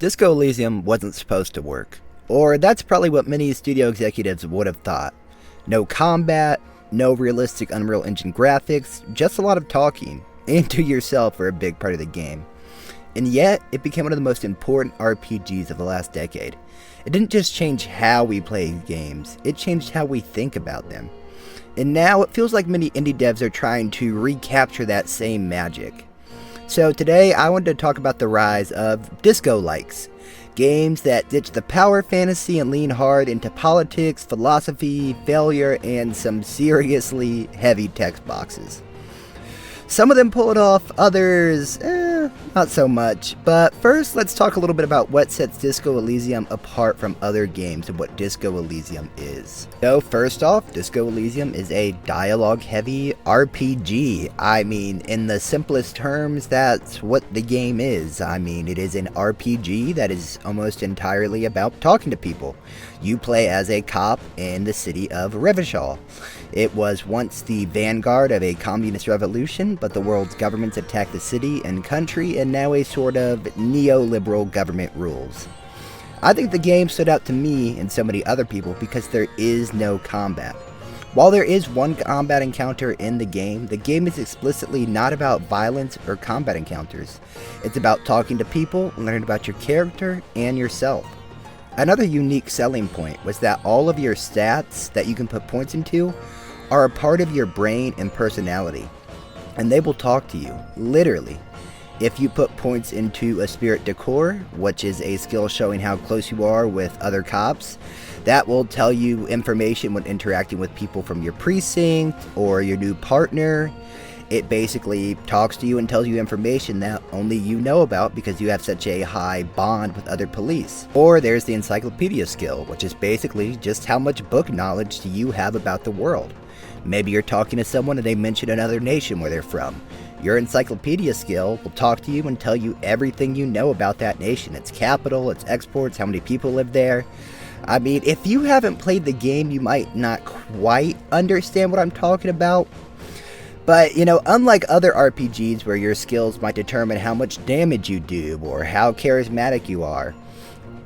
Disco Elysium wasn't supposed to work. Or that's probably what many studio executives would have thought. No combat, no realistic Unreal Engine graphics, just a lot of talking, and to yourself for a big part of the game. And yet, it became one of the most important RPGs of the last decade. It didn't just change how we play games, it changed how we think about them. And now it feels like many indie devs are trying to recapture that same magic. So today I wanted to talk about the rise of disco-likes, games that ditch the power fantasy and lean hard into politics, philosophy, failure, and some seriously heavy text boxes. Some of them pull it off, others, not so much. But first, let's talk a little bit about what sets Disco Elysium apart from other games and what Disco Elysium is. So first off, Disco Elysium is a dialogue-heavy RPG. I mean, in the simplest terms, that's what the game is. I mean, it is an RPG that is almost entirely about talking to people. You play as a cop in the city of Revachol. It was once the vanguard of a communist revolution, but the world's governments attacked the city and country, and now a sort of neoliberal government rules. I think the game stood out to me and so many other people because there is no combat. While there is one combat encounter in the game is explicitly not about violence or combat encounters. It's about talking to people, learning about your character and yourself. Another unique selling point was that all of your stats that you can put points into are a part of your brain and personality, and they will talk to you, literally. If you put points into a spirit decor, which is a skill showing how close you are with other cops, that will tell you information when interacting with people from your precinct or your new partner. It basically talks to you and tells you information that only you know about because you have such a high bond with other police. Or there's the encyclopedia skill, which is basically just how much book knowledge do you have about the world. Maybe you're talking to someone and they mention another nation where they're from. Your encyclopedia skill will talk to you and tell you everything you know about that nation, its capital, its exports, how many people live there. I mean, if you haven't played the game, you might not quite understand what I'm talking about. But, unlike other RPGs where your skills might determine how much damage you do or how charismatic you are,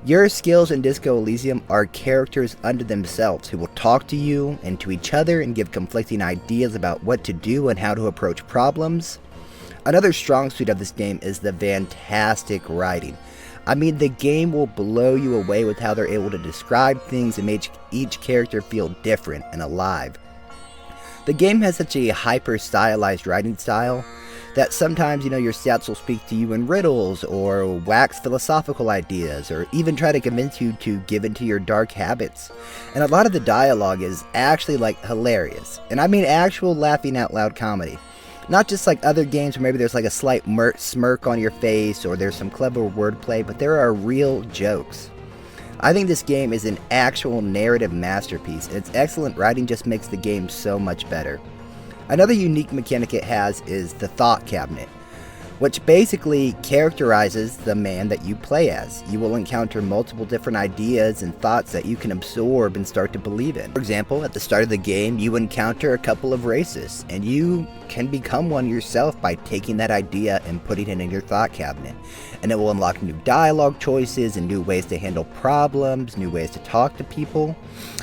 your skills in Disco Elysium are characters unto themselves who will talk to you and to each other and give conflicting ideas about what to do and how to approach problems. Another strong suit of this game is the fantastic writing. I mean, the game will blow you away with how they're able to describe things and make each character feel different and alive. The game has such a hyper-stylized writing style that sometimes, your stats will speak to you in riddles or wax philosophical ideas or even try to convince you to give into your dark habits. And a lot of the dialogue is actually hilarious. And I mean actual laughing out loud comedy. Not just like other games where maybe there's a slight smirk on your face or there's some clever wordplay, but there are real jokes. I think this game is an actual narrative masterpiece, and its excellent writing just makes the game so much better. Another unique mechanic it has is the thought cabinet, which basically characterizes the man that you play as. You will encounter multiple different ideas and thoughts that you can absorb and start to believe in. For example, at the start of the game, you encounter a couple of racists, and you can become one yourself by taking that idea and putting it in your thought cabinet. And it will unlock new dialogue choices and new ways to handle problems, new ways to talk to people.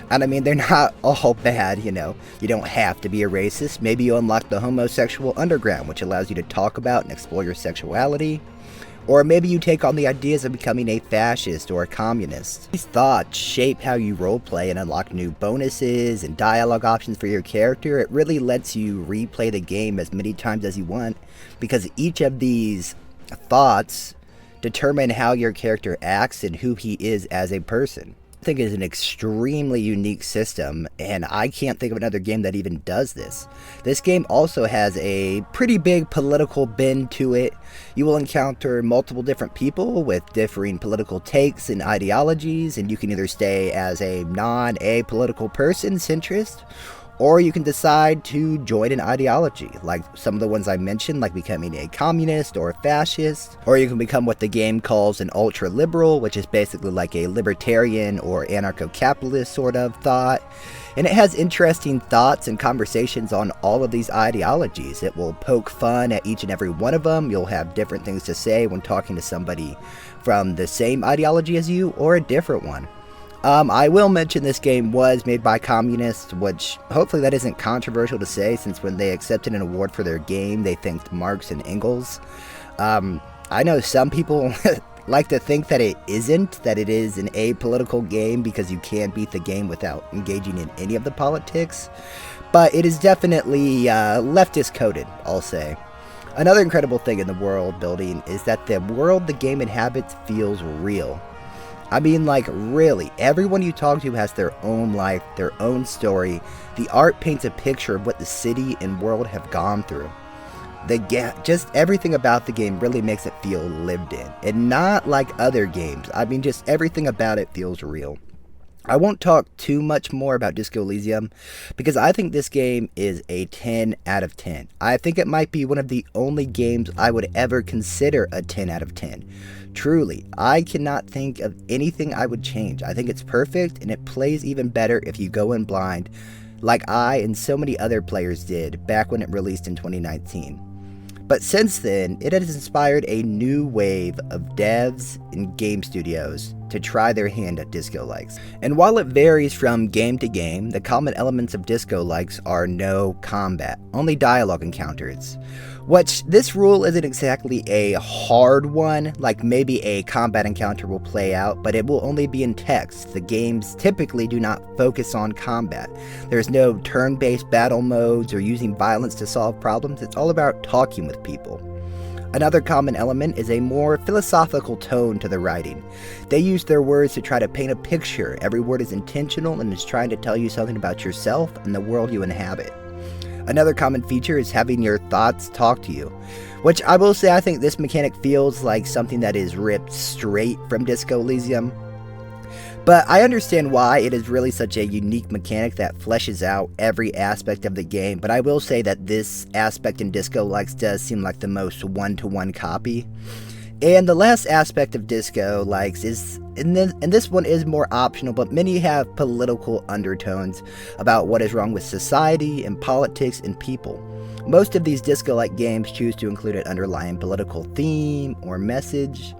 And I mean, they're not all bad, You don't have to be a racist. Maybe you unlock the homosexual underground, which allows you to talk about and explore your sexuality. Or maybe you take on the ideas of becoming a fascist or a communist. These thoughts shape how you roleplay and unlock new bonuses and dialogue options for your character. It really lets you replay the game as many times as you want, because each of these thoughts determine how your character acts and who he is as a person. I think it's an extremely unique system, and I can't think of another game that even does this. This game also has a pretty big political bend to it. You will encounter multiple different people with differing political takes and ideologies, and you can either stay as a non-apolitical person, centrist, Or you can decide to join an ideology, like some of the ones I mentioned, like becoming a communist or a fascist. Or you can become what the game calls an ultra-liberal, which is basically like a libertarian or anarcho-capitalist sort of thought. And it has interesting thoughts and conversations on all of these ideologies. It will poke fun at each and every one of them. You'll have different things to say when talking to somebody from the same ideology as you or a different one. I will mention this game was made by communists, which hopefully that isn't controversial to say, since when they accepted an award for their game, they thanked Marx and Engels. I know some people like to think that it isn't, that it is an apolitical game because you can't beat the game without engaging in any of the politics, but it is definitely leftist coded, I'll say. Another incredible thing in the world building is that the world the game inhabits feels real. I mean, like, really, everyone you talk to has their own life, their own story. The art paints a picture of what the city and world have gone through. Just everything about the game really makes it feel lived in, and not like other games. I mean, just everything about it feels real. I won't talk too much more about Disco Elysium because I think this game is a 10 out of 10. I think it might be one of the only games I would ever consider a 10 out of 10. Truly, I cannot think of anything I would change. I think it's perfect, and it plays even better if you go in blind, like I and so many other players did back when it released in 2019. But since then, it has inspired a new wave of devs and game studios to try their hand at disco-likes. And while it varies from game to game, the common elements of disco-likes are no combat, only dialogue encounters. Which, this rule isn't exactly a hard one, like maybe a combat encounter will play out, but it will only be in text. The games typically do not focus on combat. There's no turn-based battle modes or using violence to solve problems. It's all about talking with people. Another common element is a more philosophical tone to the writing. They use their words to try to paint a picture. Every word is intentional and is trying to tell you something about yourself and the world you inhabit. Another common feature is having your thoughts talk to you, which I will say I think this mechanic feels like something that is ripped straight from Disco Elysium. But I understand why it is really such a unique mechanic that fleshes out every aspect of the game, but I will say that this aspect in Disco Likes does seem like the most one-to-one copy. And the last aspect of Disco Likes is, and this one is more optional, but many have political undertones about what is wrong with society and politics and people. Most of these disco-like games choose to include an underlying political theme or message.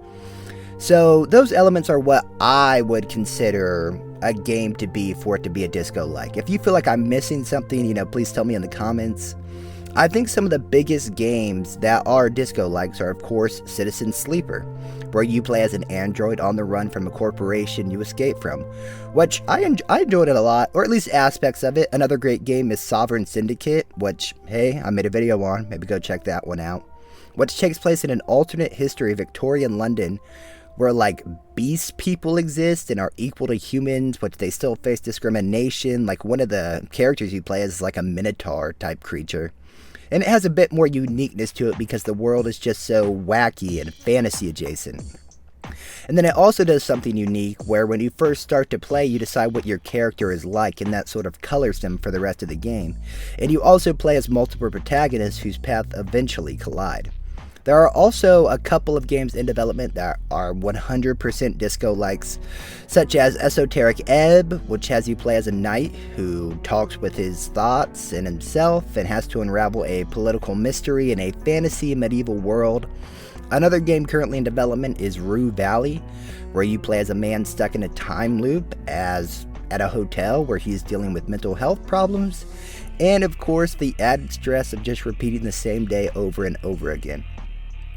So those elements are what I would consider a game to be for it to be a disco-like. If you feel like I'm missing something, please tell me in the comments. I think some of the biggest games that are disco-likes are, of course, Citizen Sleeper, where you play as an android on the run from a corporation you escape from, which I enjoyed it a lot, or at least aspects of it. Another great game is Sovereign Syndicate, which, hey, I made a video on, maybe go check that one out, which takes place in an alternate history of Victorian London, where like beast people exist and are equal to humans, but they still face discrimination. Like one of the characters you play is like a minotaur type creature. And it has a bit more uniqueness to it because the world is just so wacky and fantasy adjacent. And then it also does something unique where when you first start to play, you decide what your character is like, and that sort of colors them for the rest of the game. And you also play as multiple protagonists whose paths eventually collide. There are also a couple of games in development that are 100% disco-likes, such as Esoteric, which has you play as a knight who talks with his thoughts and himself and has to unravel a political mystery in a fantasy medieval world. Another game currently in development is Rue Valley, where you play as a man stuck in a time loop at a hotel where he's dealing with mental health problems, and of course the added stress of just repeating the same day over and over again.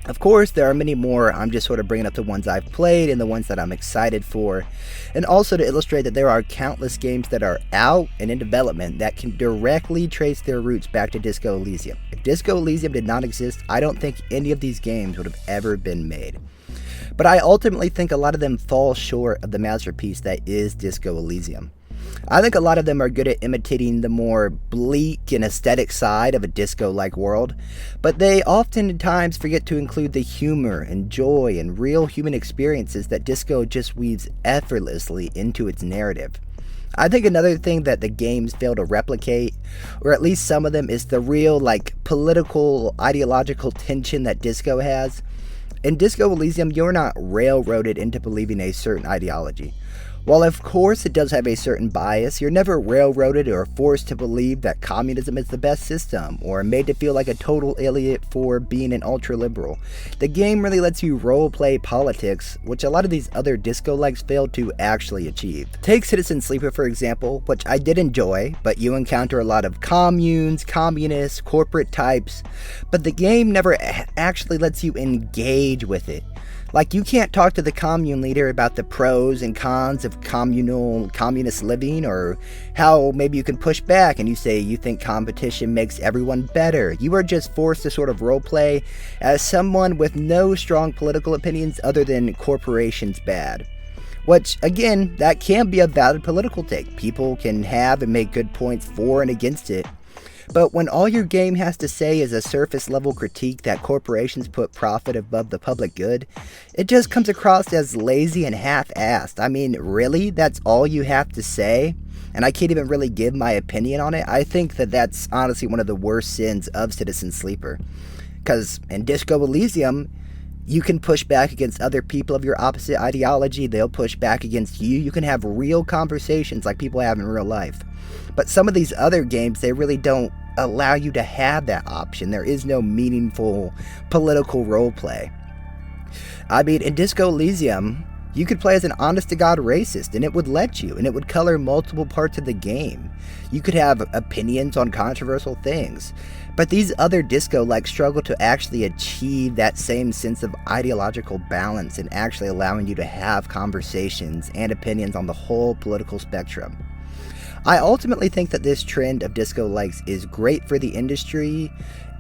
Of course, there are many more. I'm just sort of bringing up the ones I've played and the ones that I'm excited for. And also to illustrate that there are countless games that are out and in development that can directly trace their roots back to Disco Elysium. If Disco Elysium did not exist, I don't think any of these games would have ever been made. But I ultimately think a lot of them fall short of the masterpiece that is Disco Elysium. I think a lot of them are good at imitating the more bleak and aesthetic side of a disco-like world, but they oftentimes forget to include the humor and joy and real human experiences that disco just weaves effortlessly into its narrative. I think another thing that the games fail to replicate, or at least some of them, is the real, political, ideological tension that Disco has. In Disco Elysium, you're not railroaded into believing a certain ideology. While of course it does have a certain bias, you're never railroaded or forced to believe that communism is the best system, or made to feel like a total idiot for being an ultra-liberal. The game really lets you role-play politics, which a lot of these other disco-likes fail to actually achieve. Take Citizen Sleeper for example, which I did enjoy, but you encounter a lot of communes, communists, corporate types, but the game never actually lets you engage with it. Like, you can't talk to the commune leader about the pros and cons of communist living, or how maybe you can push back and you say you think competition makes everyone better. You are just forced to sort of roleplay as someone with no strong political opinions other than corporations bad. Which, again, that can be a valid political take. People can have and make good points for and against it. But when all your game has to say is a surface level critique that corporations put profit above the public good, it just comes across as lazy and half-assed. I mean, really? That's all you have to say? And I can't even really give my opinion on it? I think that that's honestly one of the worst sins of Citizen Sleeper. Because in Disco Elysium, you can push back against other people of your opposite ideology. They'll push back against you. You can have real conversations like people have in real life. But some of these other games, they really don't allow you to have that option. There is no meaningful political roleplay. I mean, in Disco Elysium, you could play as an honest-to-God racist, and it would let you, and it would color multiple parts of the game. You could have opinions on controversial things. But these other disco-like struggle to actually achieve that same sense of ideological balance and actually allowing you to have conversations and opinions on the whole political spectrum. I ultimately think that this trend of disco-likes is great for the industry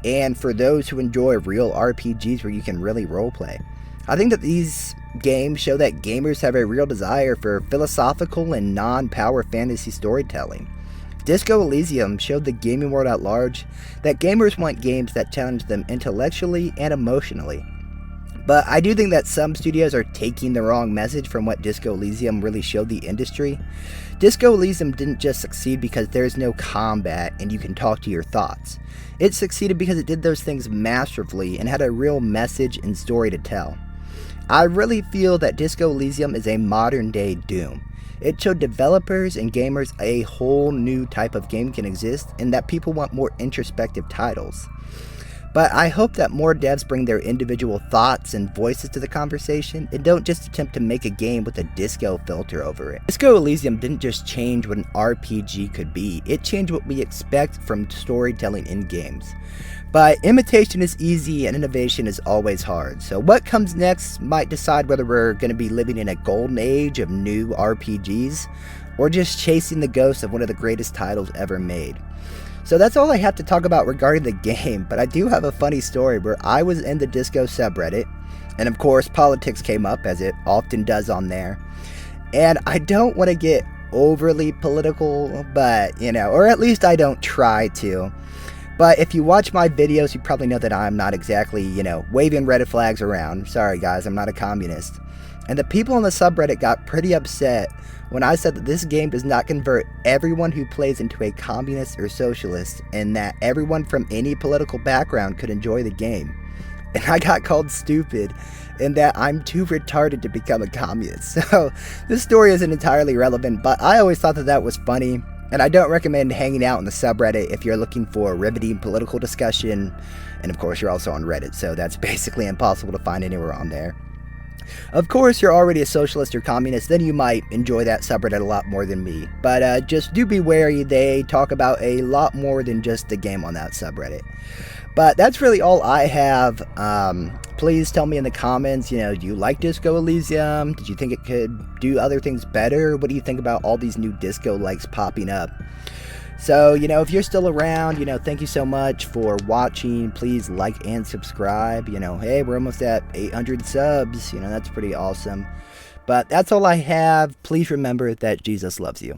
and for those who enjoy real RPGs where you can really roleplay. I think that these games show that gamers have a real desire for philosophical and non-power fantasy storytelling. Disco Elysium showed the gaming world at large that gamers want games that challenge them intellectually and emotionally. But I do think that some studios are taking the wrong message from what Disco Elysium really showed the industry. Disco Elysium didn't just succeed because there's no combat and you can talk to your thoughts. It succeeded because it did those things masterfully and had a real message and story to tell. I really feel that Disco Elysium is a modern day Doom. It showed developers and gamers a whole new type of game can exist and that people want more introspective titles. But I hope that more devs bring their individual thoughts and voices to the conversation and don't just attempt to make a game with a disco filter over it. Disco Elysium didn't just change what an RPG could be, it changed what we expect from storytelling in games. But imitation is easy and innovation is always hard, so what comes next might decide whether we're going to be living in a golden age of new RPGs or just chasing the ghost of one of the greatest titles ever made. So that's all I have to talk about regarding the game, but I do have a funny story where I was in the Disco subreddit, and of course politics came up, as it often does on there, and I don't want to get overly political, but, or at least I don't try to, but if you watch my videos, you probably know that I'm not exactly, waving red flags around. Sorry guys, I'm not a communist. And the people on the subreddit got pretty upset when I said that this game does not convert everyone who plays into a communist or socialist, and that everyone from any political background could enjoy the game. And I got called stupid, and that I'm too retarded to become a communist. So this story isn't entirely relevant, but I always thought that was funny, and I don't recommend hanging out in the subreddit if you're looking for riveting political discussion. And of course you're also on Reddit, so that's basically impossible to find anywhere on there. Of course, you're already a socialist or communist, then you might enjoy that subreddit a lot more than me. But just do be wary, they talk about a lot more than just the game on that subreddit. But that's really all I have. Please tell me in the comments, do you like Disco Elysium? Did you think it could do other things better? What do you think about all these new disco likes popping up? So, if you're still around, thank you so much for watching. Please like and subscribe. Hey, we're almost at 800 subs. That's pretty awesome. But that's all I have. Please remember that Jesus loves you.